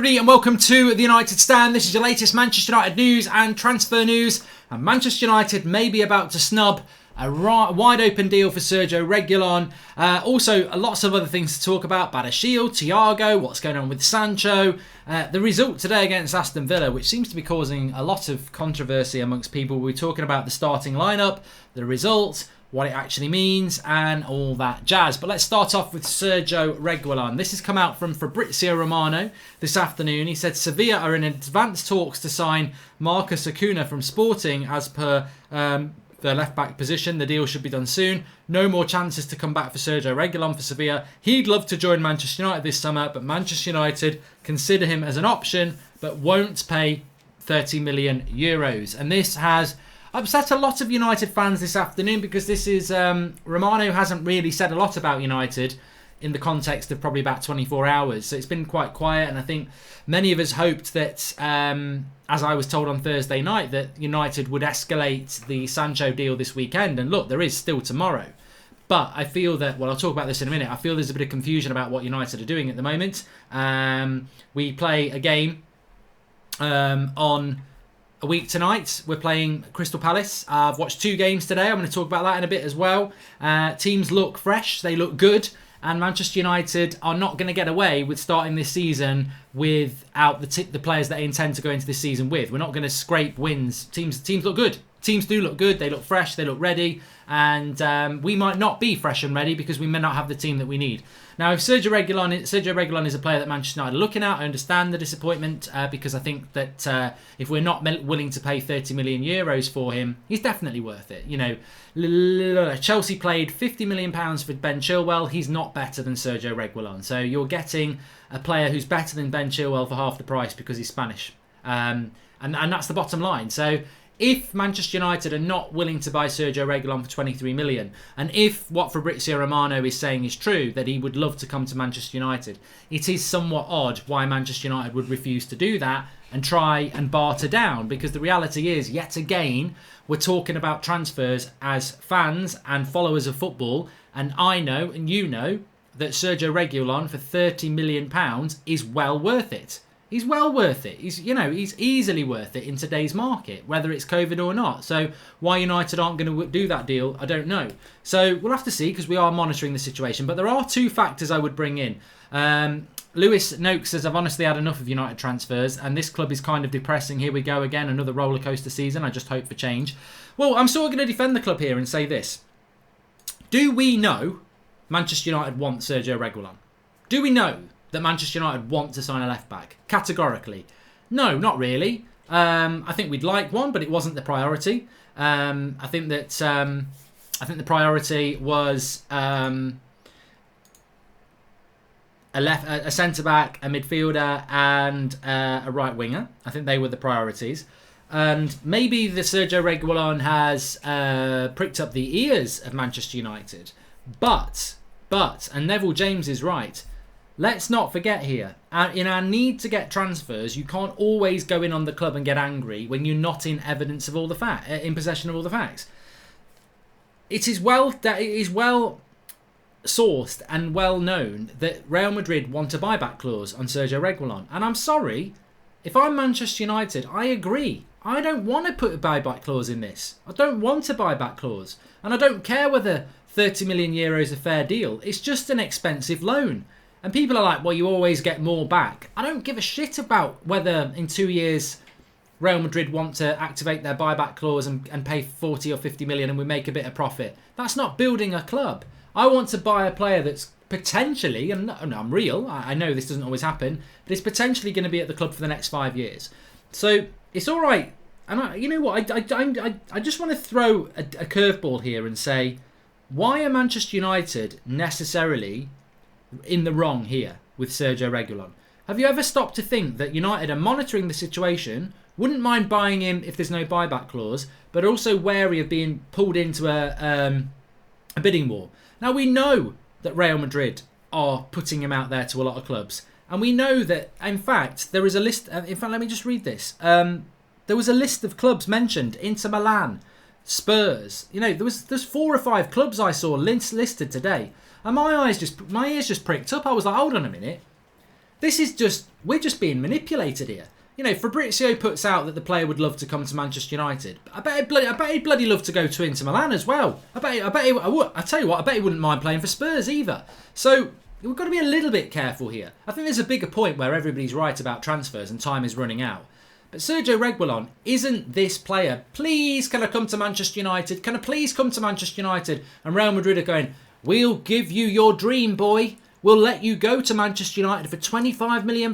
And welcome to the United Stand. This is your latest Manchester United news and transfer news. And Manchester United may be about to snub a wide open deal for Sergio Reguilon. Also, lots of other things to talk about. Badashiel, Thiago, what's going on with Sancho. The result today against Aston Villa, which seems to be causing a lot of controversy amongst people. We're talking about the starting lineup, the result, what it actually means, and all that jazz. But let's start off with Sergio Reguilon. This has come out from Fabrizio Romano this afternoon. He said Sevilla are in advanced talks to sign Marcus Acuna from Sporting as per the left-back position. The deal should be done soon. No more chances to come back for Sergio Reguilon for Sevilla. He'd love to join Manchester United this summer, but Manchester United consider him as an option, but won't pay 30 million euros. And this has upset a lot of United fans this afternoon because this is Romano hasn't really said a lot about United in the context of probably about 24 hours. So it's been quite quiet, and I think many of us hoped that, as I was told on Thursday night, that United would escalate the Sancho deal this weekend. And look, there is still tomorrow. But I feel that, well, I'll talk about this in a minute, I feel there's a bit of confusion about what United are doing at the moment. We play a game on a week tonight. We're playing Crystal Palace. I've watched 2 games today. I'm going to talk about that in a bit as well. Teams look fresh. They look good. And Manchester United are not going to get away with starting this season without the players that they intend to go into this season with. We're not going to scrape wins. Teams look good. Teams do look good. They look fresh. They look ready. And we might not be fresh and ready because we may not have the team that we need. Now, if Sergio Reguilon is a player that Manchester United are looking at, I understand the disappointment because I think that if we're not willing to pay 30 million euros for him, he's definitely worth it. You know, Chelsea paid £50 million for Ben Chilwell. He's not better than Sergio Reguilon. So you're getting a player who's better than Ben Chilwell for half the price because he's Spanish. And that's the bottom line. So if Manchester United are not willing to buy Sergio Reguilon for 23 million, and if what Fabrizio Romano is saying is true, that he would love to come to Manchester United, it is somewhat odd why Manchester United would refuse to do that and try and barter down, because the reality is, yet again, we're talking about transfers as fans and followers of football, and I know, and you know, that Sergio Reguilon for £30 million is well worth it. He's well worth it. He's easily worth it in today's market, whether it's COVID or not. So why United aren't going to do that deal, I don't know. So we'll have to see, because we are monitoring the situation. But there are 2 factors I would bring in. Lewis Noakes says, I've honestly had enough of United transfers, and this club is kind of depressing. Here we go again, another roller coaster season. I just hope for change. Well, I'm sort of going to defend the club here and say this. Do we know Manchester United want Sergio Reguilon? Do we know that Manchester United want to sign a left-back? Categorically. No, not really. I think we'd like one, but it wasn't the priority. I think the priority was a centre-back, a midfielder, and a right-winger. I think they were the priorities. And maybe the Sergio Reguilon has pricked up the ears of Manchester United. But, and Neville James is right, let's not forget here, in our need to get transfers, you can't always go in on the club and get angry when you're not in evidence of all the in possession of all the facts. It is well sourced and well known that Real Madrid want a buyback clause on Sergio Reguilon. And I'm sorry, if I'm Manchester United, I agree. I don't want to put a buyback clause in this. I don't want a buyback clause. And I don't care whether 30 million euros a fair deal. It's just an expensive loan. And people are like, well, you always get more back. I don't give a shit about whether in 2 years Real Madrid want to activate their buyback clause and pay 40 or 50 million and we make a bit of profit. That's not building a club. I want to buy a player that's potentially, and I'm real, I know this doesn't always happen, but it's potentially going to be at the club for the next 5 years. So it's all right. And you know what? I just want to throw a curveball here and say, why are Manchester United necessarily in the wrong here with Sergio Reguilon? Have you ever stopped to think that United are monitoring the situation, wouldn't mind buying him if there's no buyback clause, but also wary of being pulled into a bidding war? Now, we know that Real Madrid are putting him out there to a lot of clubs, and we know that, in fact, there is a list. In fact, let me just read this. There was a list of clubs mentioned: Inter Milan, Spurs. You know, there's 4 or 5 clubs I saw listed today. And my ears just pricked up. I was like, hold on a minute. This is just, we're just being manipulated here. You know, Fabrizio puts out that the player would love to come to Manchester United. I bet he'd bloody love to go to Inter Milan as well. I tell you what, I bet he wouldn't mind playing for Spurs either. So we've got to be a little bit careful here. I think there's a bigger point where everybody's right about transfers and time is running out. But Sergio Reguilon isn't this player. Please, can I come to Manchester United? Can I please come to Manchester United? And Real Madrid are going, we'll give you your dream, boy. We'll let you go to Manchester United for £25 million.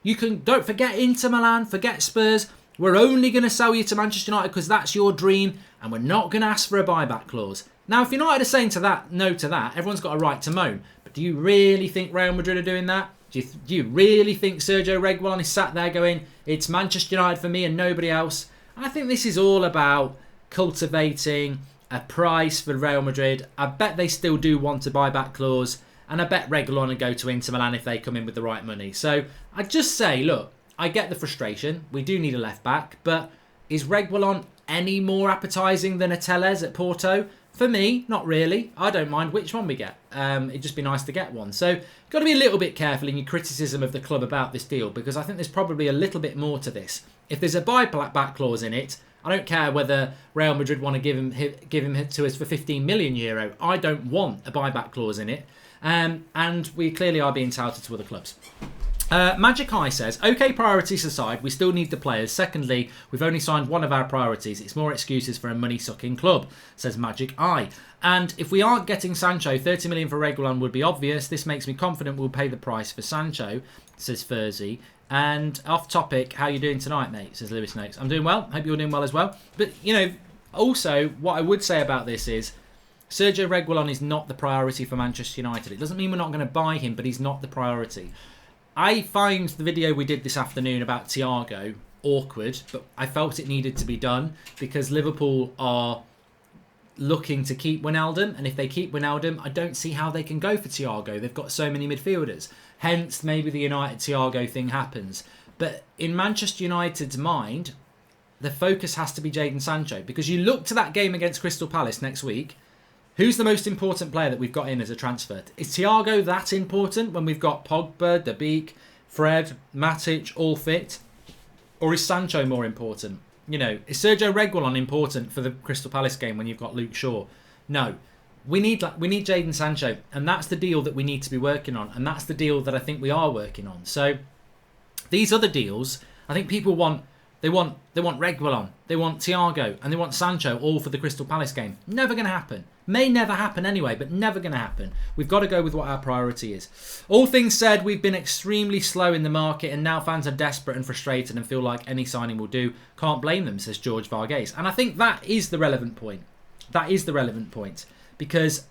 You can, don't forget Inter Milan, forget Spurs. We're only going to sell you to Manchester United because that's your dream, and we're not going to ask for a buyback clause. Now, if United are saying to that, no to that, everyone's got a right to moan. But do you really think Real Madrid are doing that? Do you really think Sergio Reguilon is sat there going, it's Manchester United for me and nobody else? I think this is all about cultivating a price for Real Madrid. I bet they still do want a buyback clause. And I bet Reguilon will go to Inter Milan if they come in with the right money. So I'd just say, look, I get the frustration. We do need a left back. But is Reguilon any more appetising than a Tellez at Porto? For me, not really. I don't mind which one we get. It'd just be nice to get one. So you've got to be a little bit careful in your criticism of the club about this deal, because I think there's probably a little bit more to this. If there's a buyback clause in it, I don't care whether Real Madrid want to give him to us for €15 million. I don't want a buyback clause in it. And we clearly are being touted to other clubs. Magic Eye says, OK, priorities aside, we still need the players. Secondly, we've only signed one of our priorities. It's more excuses for a money-sucking club, says Magic Eye. And if we aren't getting Sancho, 30 million for Reguilon would be obvious. This makes me confident we'll pay the price for Sancho, says Furzy. And off topic, how you doing tonight, mate, says Lewis Noakes. I'm doing well. Hope you're doing well as well. But, you know, also, what I would say about this is, Sergio Reguilon is not the priority for Manchester United. It doesn't mean we're not going to buy him, but he's not the priority. I find the video we did this afternoon about Thiago awkward, but I felt it needed to be done because Liverpool are looking to keep Wijnaldum, and if they keep Wijnaldum, I don't see how they can go for Thiago. They've got so many midfielders. Hence, maybe the United Thiago thing happens. But in Manchester United's mind, the focus has to be Jadon Sancho, because you look to that game against Crystal Palace next week. Who's the most important player that we've got in as a transfer? Is Thiago that important when we've got Pogba, De Beek, Fred, Matic all fit? Or is Sancho more important? You know, is Sergio Reguilon important for the Crystal Palace game when you've got Luke Shaw? No. We need Jadon Sancho, and that's the deal that we need to be working on, and that's the deal that I think we are working on. So these other deals, I think people want. They want Reguilon, they want Thiago, and they want Sancho all for the Crystal Palace game. Never going to happen. May never happen anyway, but never going to happen. We've got to go with what our priority is. All things said, we've been extremely slow in the market, and now fans are desperate and frustrated and feel like any signing will do. Can't blame them, says George Varghese. And I think that is the relevant point. That is the relevant point. Because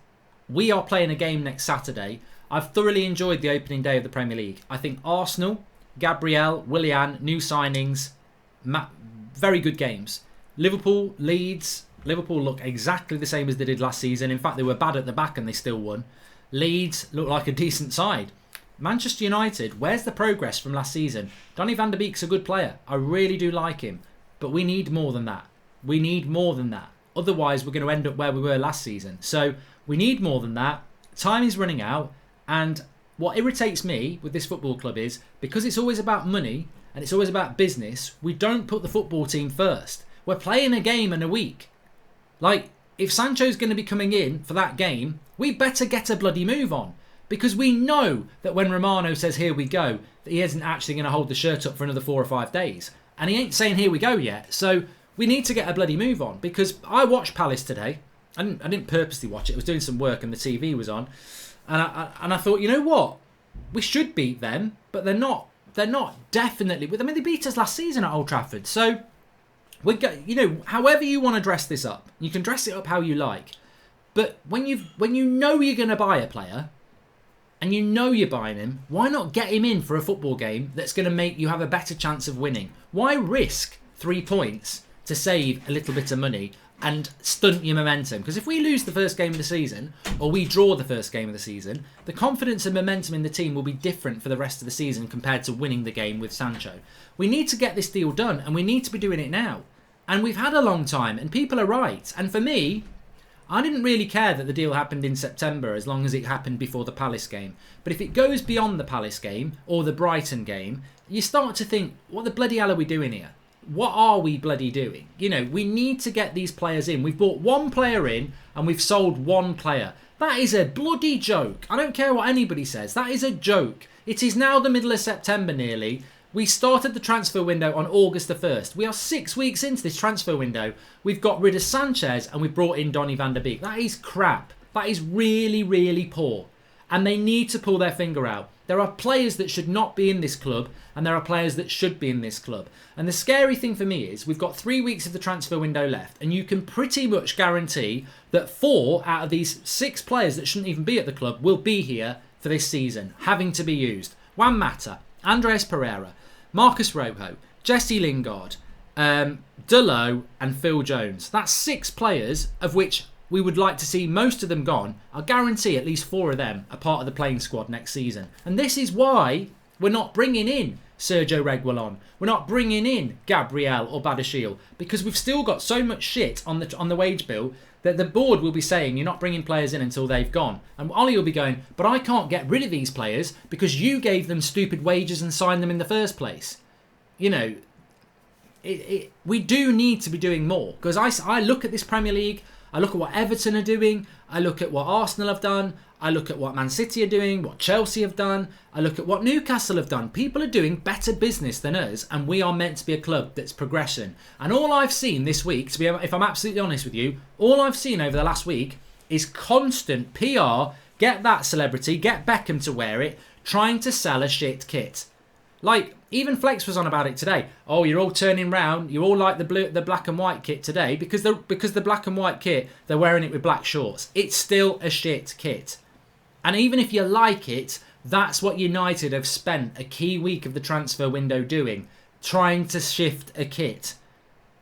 we are playing a game next Saturday. I've thoroughly enjoyed the opening day of the Premier League. I think Arsenal, Gabriel, Willian, new signings, very good games. Liverpool, Leeds. Liverpool look exactly the same as they did last season. In fact, they were bad at the back and they still won. Leeds look like a decent side. Manchester United, where's the progress from last season? Donny van der Beek's a good player. I really do like him. But we need more than that. We need more than that. Otherwise, we're going to end up where we were last season. So we need more than that. Time is running out. And what irritates me with this football club is, because it's always about money and it's always about business, we don't put the football team first. We're playing a game in a week. Like, if Sancho's going to be coming in for that game, we better get a bloody move on. Because we know that when Romano says, here we go, that he isn't actually going to hold the shirt up for another 4 or 5 days. And he ain't saying, here we go yet. So we need to get a bloody move on. Because I watched Palace today. I didn't purposely watch it. I was doing some work and the TV was on. And I thought, you know what? We should beat them, but they're not definitely. I mean, they beat us last season at Old Trafford. So, however you want to dress this up, you can dress it up how you like. But when you know you're going to buy a player, and you know you're buying him, why not get him in for a football game that's going to make you have a better chance of winning? Why risk 3 points to save a little bit of money and stunt your momentum? Because if we lose the first game of the season, or we draw the first game of the season, the confidence and momentum in the team will be different for the rest of the season compared to winning the game with Sancho. We need to get this deal done, and we need to be doing it now. And we've had a long time, and people are right. And for me, I didn't really care that the deal happened in September as long as it happened before the Palace game. But if it goes beyond the Palace game or the Brighton game, you start to think, what the bloody hell are we doing here? What are we bloody doing? You know, we need to get these players in. We've brought one player in and we've sold one player. That is a bloody joke. I don't care what anybody says. That is a joke. It is now the middle of September nearly. We started the transfer window on August the 1st. We are 6 weeks into this transfer window. We've got rid of Sanchez and we've brought in Donny van der Beek. That is crap. That is really, really poor. And they need to pull their finger out. There are players that should not be in this club and there are players that should be in this club. And the scary thing for me is we've got 3 weeks of the transfer window left and you can pretty much guarantee that 4 out of these 6 players that shouldn't even be at the club will be here for this season, having to be used. Juan Mata, Andreas Pereira, Marcus Rojo, Jesse Lingard, Delo and Phil Jones. That's 6 players of which we would like to see most of them gone. I guarantee at least 4 of them are part of the playing squad next season. And this is why we're not bringing in Sergio Reguilon. We're not bringing in Gabriel or Badashil because we've still got so much shit on the wage bill that the board will be saying you're not bringing players in until they've gone. And Ollie will be going, but I can't get rid of these players because you gave them stupid wages and signed them in the first place. You know, we do need to be doing more because I look at this Premier League, I look at what Everton are doing, I look at what Arsenal have done, I look at what Man City are doing, what Chelsea have done, I look at what Newcastle have done. People are doing better business than us and we are meant to be a club that's progressing. And all I've seen this week, if I'm absolutely honest with you, all I've seen over the last week is constant PR, get that celebrity, get Beckham to wear it, trying to sell a shit kit. Like, even Flex was on about it today. Oh, you're all turning round. You all like the black and white kit today because the black and white kit, they're wearing it with black shorts. It's still a shit kit. And even if you like it, that's what United have spent a key week of the transfer window doing, trying to shift a kit.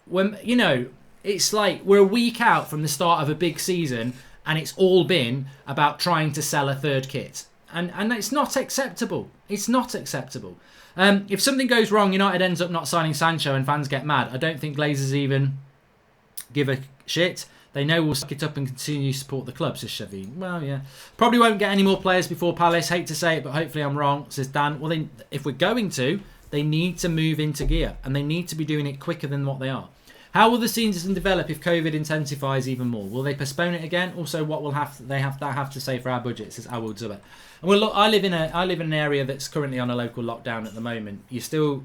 When, you know, it's like we're a week out from the start of a big season and it's all been about trying to sell a third kit. And it's not acceptable. It's not acceptable. If something goes wrong, United ends up not signing Sancho and fans get mad. I don't think Glazers even give a shit. They know we'll suck it up and continue to support the club, says Chevy. Well, yeah. Probably won't get any more players before Palace. Hate to say it, but hopefully I'm wrong, says Dan. Well, then, if we're going to, they need to move into gear. And they need to be doing it quicker than what they are. How will the season develop if COVID intensifies even more? Will they postpone it again? Also, what will they have to say for our budget, says Awul Zubat. Well, look, I live in an area that's currently on a local lockdown at the moment. You still,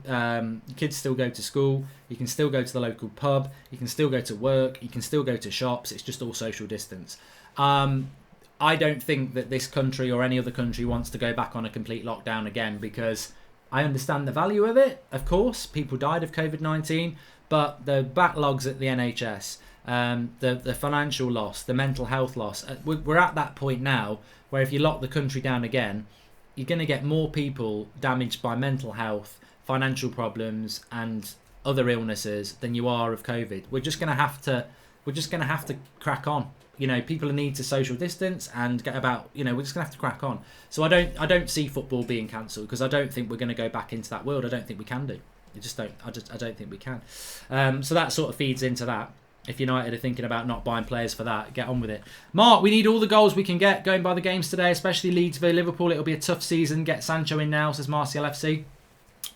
kids still go to school. You can still go to the local pub. You can still go to work. You can still go to shops. It's just all social distance. I don't think that this country or any other country wants to go back on a complete lockdown again because I understand the value of it. Of course, people died of COVID-19, but the backlogs at the NHS, the financial loss, the mental health loss, we're at that point now where if you lock the country down again, you're going to get more people damaged by mental health, financial problems, and other illnesses than you are of COVID. We're just going to have to crack on. You know, people need to social distance and get about. You know, we're just going to have to crack on. So I don't see football being cancelled because I don't think we're going to go back into that world. I don't think we can do. I don't think we can. So that sort of feeds into that. If United are thinking about not buying players for that, get on with it. Mark, we need all the goals we can get going by the games today, especially Leeds v Liverpool. It'll be a tough season. Get Sancho in now, says Martial FC.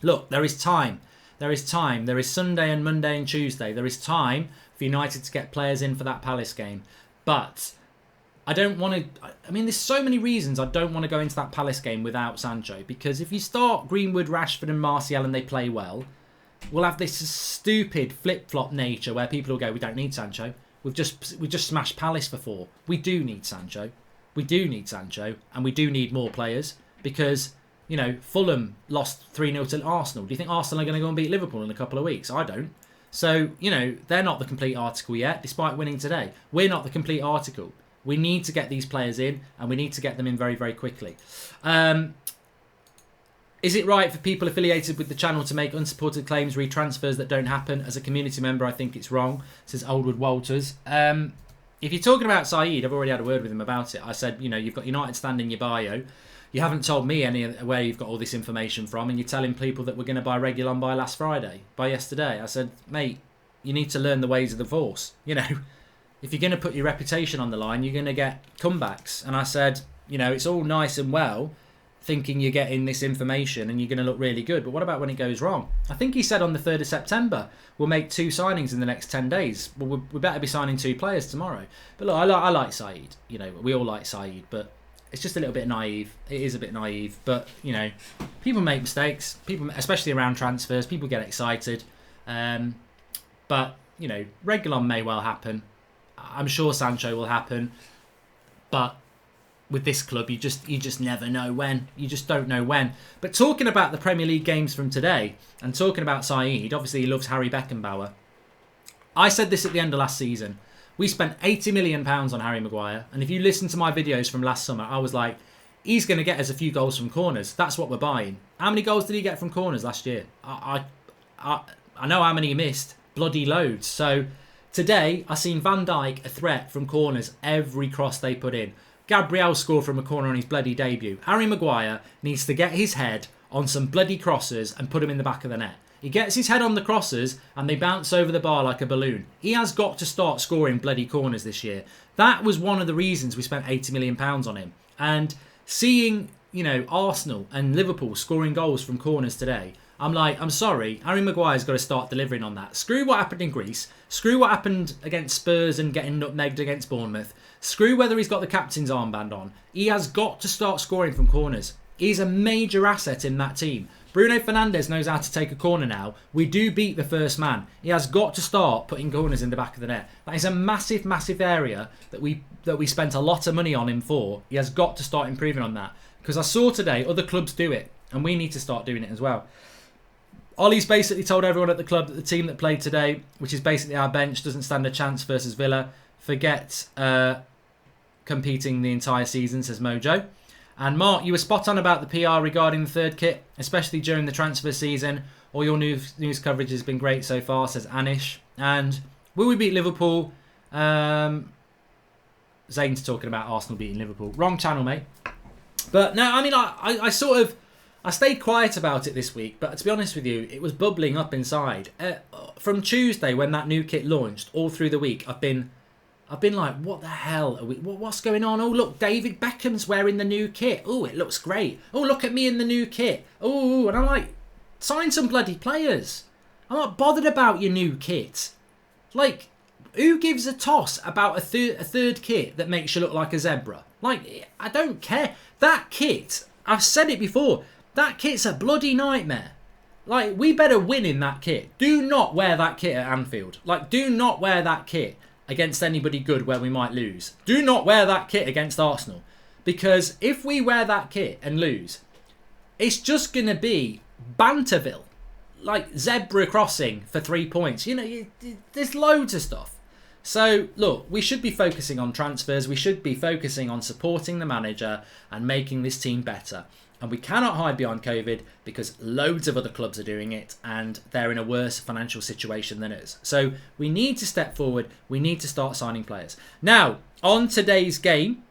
Look, there is time. There is time. There is Sunday and Monday and Tuesday. There is time for United to get players in for that Palace game. But I don't want to... I mean, there's so many reasons I don't want to go into that Palace game without Sancho. Because if you start Greenwood, Rashford and Martial and they play well, we'll have this stupid flip-flop nature where people will go, we don't need Sancho. We've just smashed Palace for 4. We do need Sancho. We do need Sancho. And we do need more players. Because, you know, Fulham lost 3-0 to Arsenal. Do you think Arsenal are going to go and beat Liverpool in a couple of weeks? I don't. So, you know, they're not the complete article yet, despite winning today. We're not the complete article. We need to get these players in, and we need to get them in very, very quickly. Is it right for people affiliated with the channel to make unsupported claims, retransfers that don't happen? As a community member, I think it's wrong, says Oldwood Walters. If you're talking about Saeed, I've already had a word with him about it. I said, you know, you've got United stand in your bio. You haven't told me where you've got all this information from, and you're telling people that we're going to buy Reguilon by yesterday. I said, mate, you need to learn the ways of the Force. You know, if you're going to put your reputation on the line, you're going to get comebacks. And I said, it's all nice and well thinking you're getting this information and you're going to look really good. But what about when it goes wrong? I think he said on the 3rd of September, we'll make 2 signings in the next 10 days. Well, we better be signing 2 players tomorrow. But look, I like Saeed. We all like Saeed, but it's just a little bit naive. It is a bit naive. But, people make mistakes. People, especially around transfers, people get excited. But, Reguilon may well happen. I'm sure Sancho will happen. But with this club, you just never know when. You just don't know when. But talking about the Premier League games from today and talking about Saeed, obviously he loves Harry Beckenbauer. I said this at the end of last season. We spent £80 million on Harry Maguire. And if you listen to my videos from last summer, I was like, he's going to get us a few goals from corners. That's what we're buying. How many goals did he get from corners last year? I know how many he missed. Bloody loads. So today, I seen Van Dijk a threat from corners every cross they put in. Gabriel scored from a corner on his bloody debut. Harry Maguire needs to get his head on some bloody crosses and put him in the back of the net. He gets his head on the crosses and they bounce over the bar like a balloon. He has got to start scoring bloody corners this year. That was one of the reasons we spent £80 million on him. And seeing, Arsenal and Liverpool scoring goals from corners today, I'm like, I'm sorry, Harry Maguire's got to start delivering on that. Screw what happened in Greece. Screw what happened against Spurs and getting nutmegged against Bournemouth. Screw whether he's got the captain's armband on. He has got to start scoring from corners. He's a major asset in that team. Bruno Fernandes knows how to take a corner now. We do beat the first man. He has got to start putting corners in the back of the net. That is a massive, massive area that we spent a lot of money on him for. He has got to start improving on that. Because I saw today other clubs do it. And we need to start doing it as well. Ollie's basically told everyone at the club that the team that played today, which is basically our bench, doesn't stand a chance versus Villa. Forget competing the entire season, says Mojo. And Mark, you were spot on about the PR regarding the third kit, especially during the transfer season. All your news coverage has been great so far, says Anish. And will we beat Liverpool? Zane's talking about Arsenal beating Liverpool. Wrong channel, mate. But no, I mean, I stayed quiet about it this week, but to be honest with you, it was bubbling up inside. From Tuesday, when that new kit launched, all through the week, I've been like, what the hell are we? What's going on? Oh, look, David Beckham's wearing the new kit. Oh, it looks great. Oh, look at me in the new kit. Oh, and I'm like, sign some bloody players. I'm not bothered about your new kit. Like, who gives a toss about a third kit that makes you look like a zebra? Like, I don't care. That kit, I've said it before, that kit's a bloody nightmare. Like, we better win in that kit. Do not wear that kit at Anfield. Like, do not wear that kit against anybody good where we might lose. Do not wear that kit against Arsenal. Because if we wear that kit and lose, it's just going to be Banterville. Like, zebra crossing for 3 points. There's loads of stuff. So, look, we should be focusing on transfers. We should be focusing on supporting the manager and making this team better. And we cannot hide behind COVID because loads of other clubs are doing it and they're in a worse financial situation than us. So we need to step forward. We need to start signing players. Now, on today's game,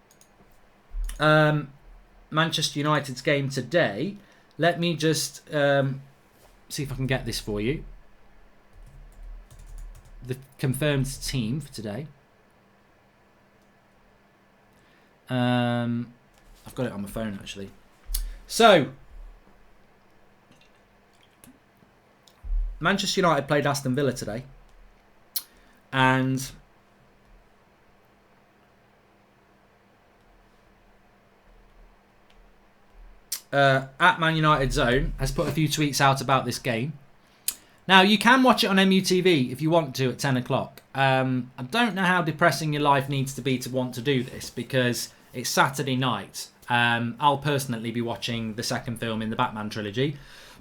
Manchester United's game today, let me just see if I can get this for you. The confirmed team for today. I've got it on my phone actually. So, Manchester United played Aston Villa today. And at Man United Zone has put a few tweets out about this game. Now, you can watch it on MUTV if you want to at 10 o'clock. I don't know how depressing your life needs to be to want to do this because it's Saturday night. I'll personally be watching the second film in the Batman trilogy.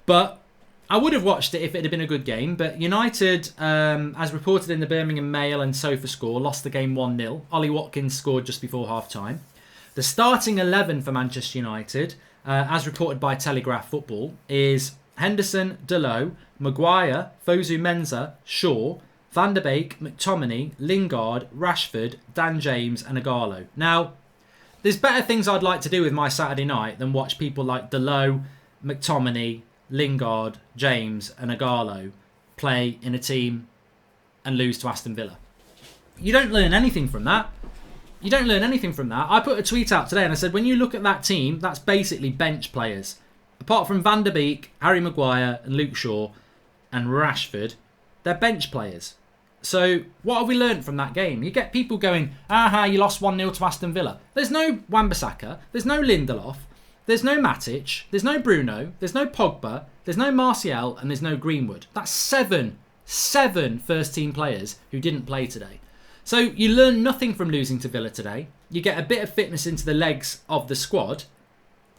But I would have watched it if it had been a good game. But United, as reported in the Birmingham Mail and SofaScore, lost the game 1-0. Ollie Watkins scored just before half-time. The starting 11 for Manchester United, as reported by Telegraph Football, is Henderson, Dalot, Maguire, Fosu Mensah, Shaw, Van der Beek, McTominay, Lingard, Rashford, Dan James and Ighalo. Now, there's better things I'd like to do with my Saturday night than watch people like Dalot, McTominay, Lingard, James and Ighalo play in a team and lose to Aston Villa. you don't learn anything from that. You don't learn anything from that. I put a tweet out today and I said, when you look at that team, that's basically bench players. Apart from Van der Beek, Harry Maguire and Luke Shaw and Rashford, they're bench players. So what have we learned from that game? You get people going, you lost 1-0 to Aston Villa. There's no Wan-Bissaka, there's no Lindelof, there's no Matic, there's no Bruno, there's no Pogba, there's no Martial and there's no Greenwood. That's seven first team players who didn't play today. So you learn nothing from losing to Villa today. You get a bit of fitness into the legs of the squad.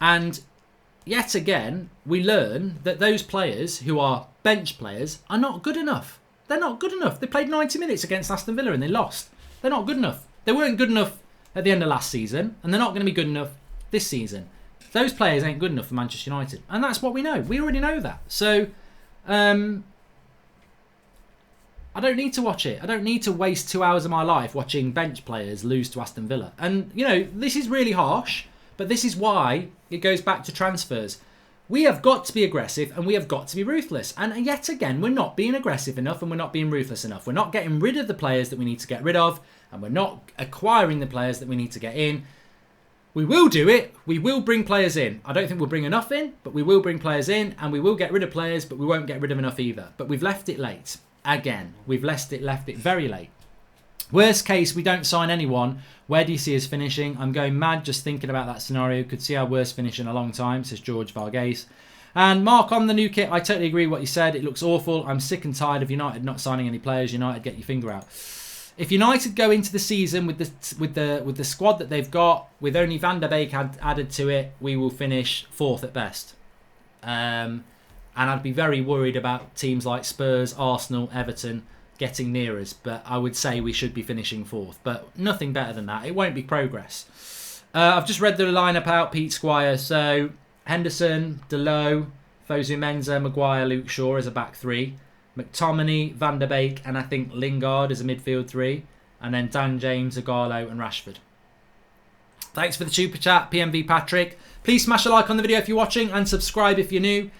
And yet again, we learn that those players who are bench players are not good enough. They're not good enough. They played 90 minutes against Aston Villa and they lost. They're not good enough. They weren't good enough at the end of last season. And they're not going to be good enough this season. Those players ain't good enough for Manchester United. And that's what we know. We already know that. So, I don't need to watch it. I don't need to waste 2 hours of my life watching bench players lose to Aston Villa. And, this is really harsh, but this is why it goes back to transfers. We have got to be aggressive and we have got to be ruthless. And yet again, we're not being aggressive enough and we're not being ruthless enough. We're not getting rid of the players that we need to get rid of and we're not acquiring the players that we need to get in. We will do it. We will bring players in. I don't think we'll bring enough in, but we will bring players in and we will get rid of players, but we won't get rid of enough either. But we've left it late. Again, we've left it very late. Worst case, we don't sign anyone. Where do you see us finishing? I'm going mad just thinking about that scenario. Could see our worst finish in a long time, says George Varghese. And Mark, on the new kit, I totally agree with what you said. It looks awful. I'm sick and tired of United not signing any players. United, get your finger out. If United go into the season with the squad that they've got, with only Van der Beek added to it, we will finish 4th at best. And I'd be very worried about teams like Spurs, Arsenal, Everton getting near us. But I would say we should be finishing 4th. But nothing better than that. It won't be progress. I've just read the lineup out, Pete Squire. So Henderson, Delot, Fosu Mensah, Maguire, Luke Shaw as a back 3. McTominay, Van der Beek, and I think Lingard as a midfield 3. And then Dan James, Agallo and Rashford. Thanks for the super chat, PMV Patrick. Please smash a like on the video if you're watching and subscribe if you're new.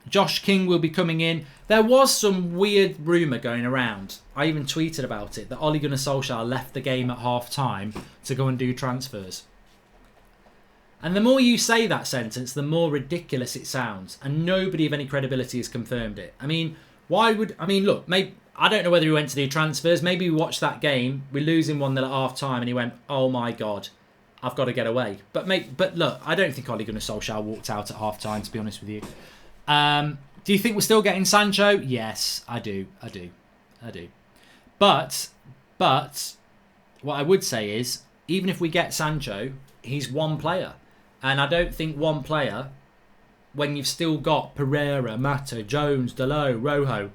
Josh King will be coming in. There was some weird rumour going around. I even tweeted about it that Ole Gunnar Solskjaer left the game at half time to go and do transfers. And the more you say that sentence, the more ridiculous it sounds. And nobody of any credibility has confirmed it. Look, maybe I don't know whether he went to do transfers. Maybe we watched that game. We're losing 1-0 at half time and he went, oh my God, I've got to get away. But look, I don't think Ole Gunnar Solskjaer walked out at half time, to be honest with you. Do you think we're still getting Sancho? Yes, I do. But what I would say is, even if we get Sancho, he's one player. And I don't think one player, when you've still got Pereira, Mata, Jones, Dalot, Rojo,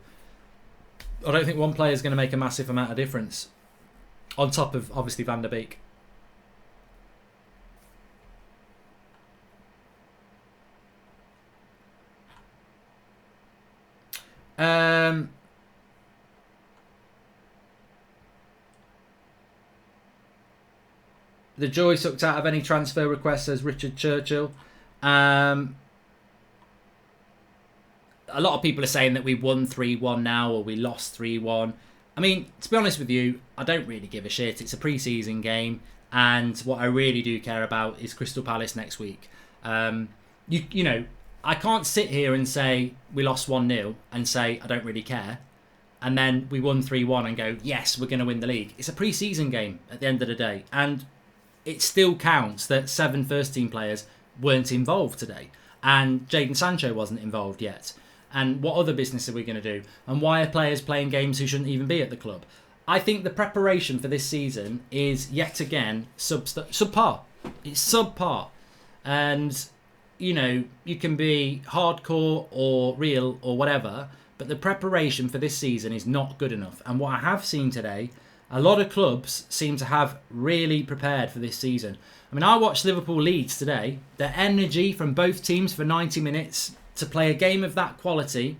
I don't think one player is going to make a massive amount of difference. On top of, obviously, Van der Beek. The joy sucked out of any transfer requests, says Richard Churchill. A lot of people are saying that we won 3-1 now or we lost 3-1. I mean, to be honest with you, I don't really give a shit. It's a pre-season game. And what I really do care about is Crystal Palace next week. You know, I can't sit here and say we lost 1-0 and say I don't really care. And then we won 3-1 and go, yes, we're going to win the league. It's a pre-season game at the end of the day. And it still counts that 7 first-team players weren't involved today. And Jadon Sancho wasn't involved yet. And what other business are we going to do? And why are players playing games who shouldn't even be at the club? I think the preparation for this season is yet again subpar. It's subpar. And, you know, you can be hardcore or real or whatever, but the preparation for this season is not good enough. And what I have seen today, a lot of clubs seem to have really prepared for this season. I mean, I watched Liverpool Leeds today. The energy from both teams for 90 minutes to play a game of that quality,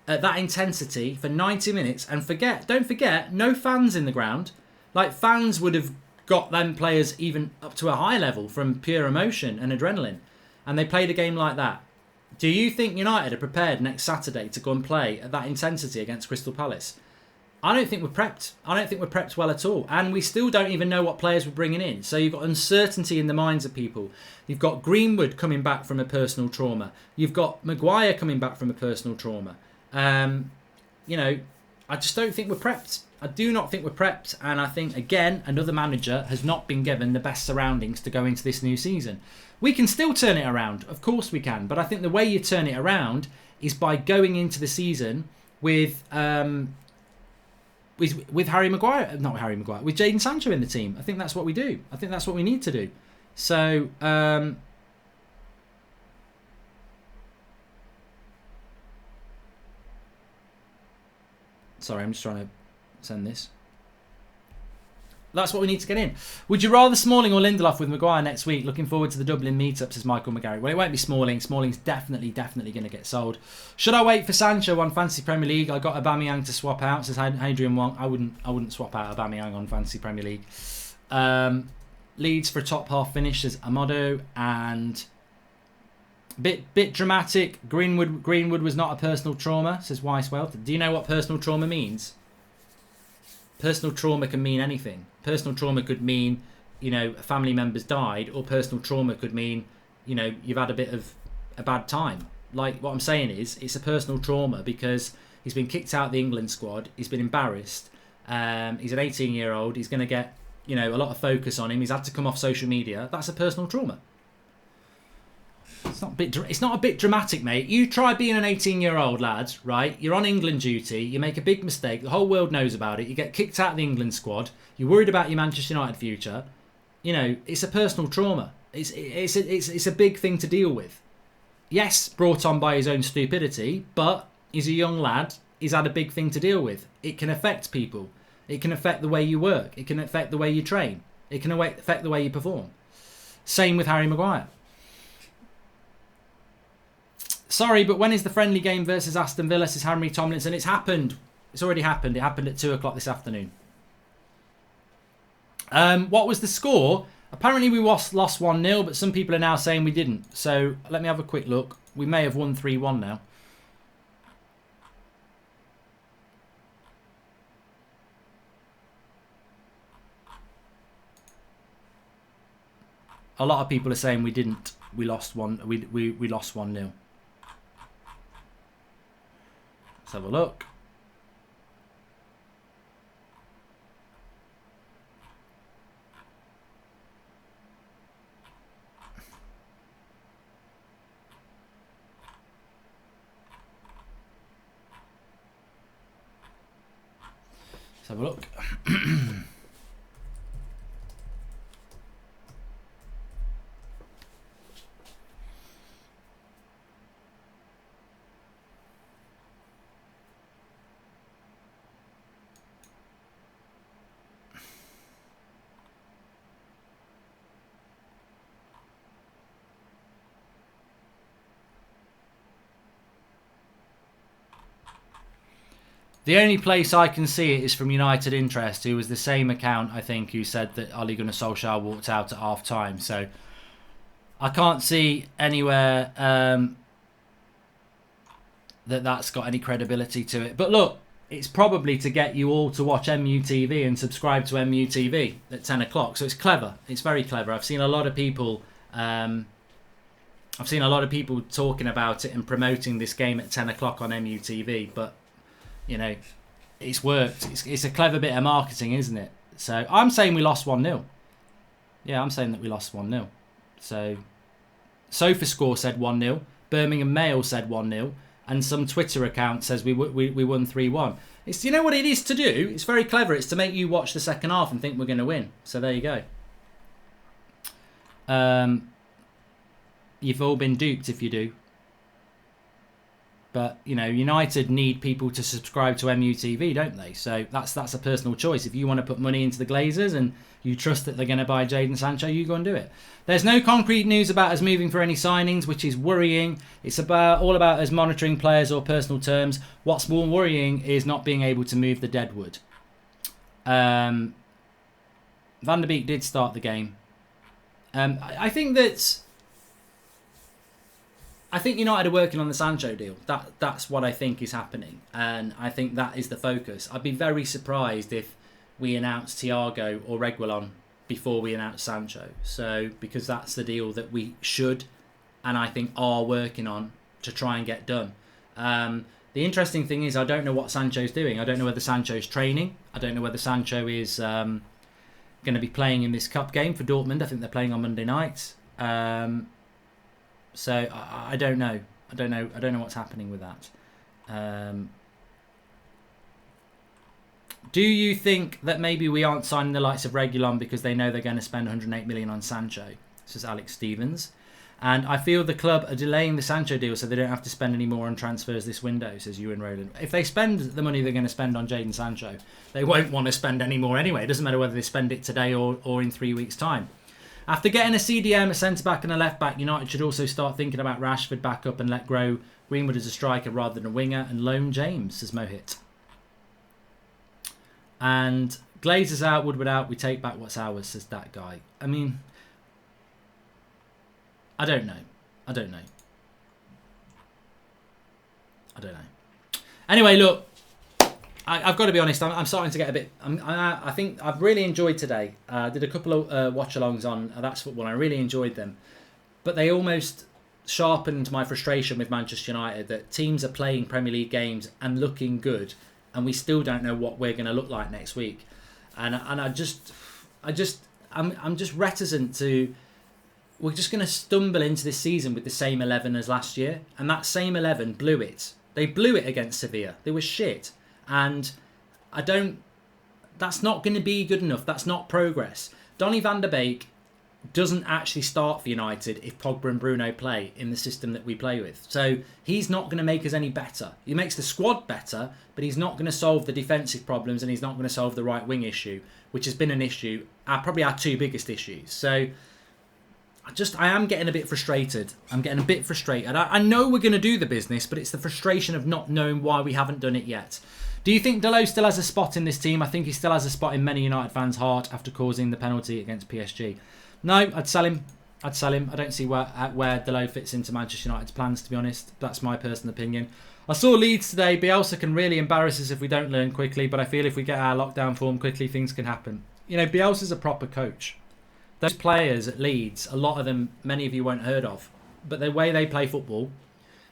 at that intensity for 90 minutes. And don't forget, no fans in the ground. Like, fans would have got them players even up to a high level from pure emotion and adrenaline. And they played a game like that. Do you think United are prepared next Saturday to go and play at that intensity against Crystal Palace? I don't think we're prepped. I don't think we're prepped well at all. And we still don't even know what players we're bringing in. So you've got uncertainty in the minds of people. You've got Greenwood coming back from a personal trauma. You've got Maguire coming back from a personal trauma. You know, I just don't think we're prepped. I do not think we're prepped. And I think, again, another manager has not been given the best surroundings to go into this new season. We can still turn it around. Of course we can. But I think the way you turn it around is by going into the season with Harry Maguire, not Harry Maguire, with Jadon Sancho in the team. I think that's what we do. I think that's what we need to do. So, sorry, I'm just trying to send this. That's what we need to get in. Would you rather Smalling or Lindelof with Maguire next week? Looking forward to the Dublin meetup, says Michael McGarry. Well, it won't be Smalling. Smalling's definitely going to get sold. Should I wait for Sancho on Fantasy Premier League? I got Aubameyang to swap out, says Adrian Wong. I wouldn't swap out Aubameyang on Fantasy Premier League. Leeds for a top half finish, says Amado. And bit dramatic. Greenwood was not a personal trauma, says Weiswell. Do you know what personal trauma means? Personal trauma can mean anything. Personal trauma could mean, you know, a family member's died, or personal trauma could mean, you know, you've had a bit of a bad time. Like, what I'm saying is, it's a personal trauma because he's been kicked out of the England squad. He's been embarrassed. He's an 18-year-old. He's going to get, you know, a lot of focus on him. He's had to come off social media. That's a personal trauma. It's not a bit dramatic, mate. You try being an 18-year-old lad, right? You're on England duty. You make a big mistake. The whole world knows about it. You get kicked out of the England squad. You're worried about your Manchester United future. You know, it's a personal trauma. It's a big thing to deal with. Yes, brought on by his own stupidity, but he's a young lad. He's had a big thing to deal with. It can affect people. It can affect the way you work. It can affect the way you train. It can affect the way you perform. Same with Harry Maguire. Sorry, but when is the friendly game versus Aston Villa, says Henry Tomlinson? It's happened. It's already happened. It happened at 2 o'clock this afternoon. What was the score? Apparently we lost 1-0, but some people are now saying we didn't. So let me have a quick look. We may have won 3-1 now. A lot of people are saying we didn't. We lost 1-0. Let's have a look. Let's have a look. The only place I can see it is from United Interest, who was the same account, I think, who said that Ole Gunnar Solskjaer walked out at half-time. So I can't see anywhere that's got any credibility to it. But look, it's probably to get you all to watch MUTV and subscribe to MUTV at 10 o'clock. So it's clever. It's very clever. I've seen a lot of people talking about it and promoting this game at 10 o'clock on MUTV, but you know, it's worked. It's a clever bit of marketing, isn't it? So I'm saying we lost 1-0. Yeah, I'm saying that we lost 1-0. So SofaScore said 1-0. Birmingham Mail said 1-0. And some Twitter account says we won 3-1. It's, you know what it is to do? It's very clever. It's to make you watch the second half and think we're going to win. So there you go. You've all been duped if you do. But, you know, United need people to subscribe to MUTV, don't they? So that's a personal choice. If you want to put money into the Glazers and you trust that they're going to buy Jadon Sancho, you go and do it. There's no concrete news about us moving for any signings, which is worrying. It's all about us monitoring players or personal terms. What's more worrying is not being able to move the deadwood. Van der Beek did start the game. I think that I think United are working on the Sancho deal. That's what I think is happening, and I think that is the focus. I'd be very surprised if we announce Thiago or Reguilon before we announce Sancho. So because that's the deal that we should, and I think are working on to try and get done. The interesting thing is I don't know what Sancho's doing. I don't know whether Sancho's training. I don't know whether Sancho is going to be playing in this cup game for Dortmund. I think they're playing on Monday night. So I don't know. I don't know what's happening with that. Do you think that maybe we aren't signing the likes of Reguilon because they know they're going to spend 108 million on Sancho? This is Alex Stevens. And I feel the club are delaying the Sancho deal so they don't have to spend any more on transfers this window, says Ewan Rowland. If they spend the money they're going to spend on Jadon Sancho, they won't want to spend any more anyway. It doesn't matter whether they spend it today or in 3 weeks' time. After getting a CDM, a centre-back and a left-back, United should also start thinking about Rashford back up and let grow Greenwood as a striker rather than a winger and loan James, says Mohit. And Glazers out, Woodward out, we take back what's ours, says that guy. I mean, I don't know. Anyway, look, I've got to be honest. I'm starting to get a bit. I think I've really enjoyed today. I did a couple of watch-alongs on That's Football. I really enjoyed them, but they almost sharpened my frustration with Manchester United that teams are playing Premier League games and looking good, and we still don't know what we're going to look like next week. And I'm just reticent to. We're just going to stumble into this season with the same 11 as last year, and that same 11 blew it. They blew it against Sevilla. They were shit. And that's not going to be good enough. That's not progress. Donny van der Beek doesn't actually start for United if Pogba and Bruno play in the system that we play with. So he's not going to make us any better. He makes the squad better, but he's not going to solve the defensive problems and he's not going to solve the right wing issue, which has been an issue, probably our two biggest issues. So I am getting a bit frustrated. I know we're going to do the business, but it's the frustration of not knowing why we haven't done it yet. Do you think Dalot still has a spot in this team? I think he still has a spot in many United fans' heart after causing the penalty against PSG. No, I'd sell him. I don't see where Dalot fits into Manchester United's plans, to be honest. That's my personal opinion. I saw Leeds today. Bielsa can really embarrass us if we don't learn quickly, but I feel if we get our lockdown form quickly, things can happen. You know, Bielsa's a proper coach. Those players at Leeds, a lot of them, many of you won't heard of, but the way they play football,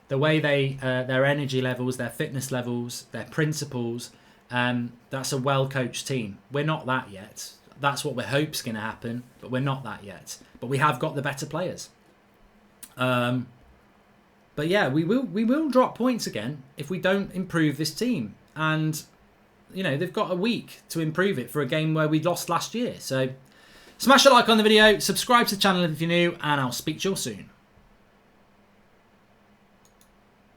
the way their energy levels, their fitness levels, their principles, that's a well-coached team. We're not that yet. That's what we hope's going to happen, but we're not that yet. But we have got the better players. But yeah, we will drop points again if we don't improve this team. And, you know, they've got a week to improve it for a game where we lost last year. So smash a like on the video, subscribe to the channel if you're new, and I'll speak to you all soon.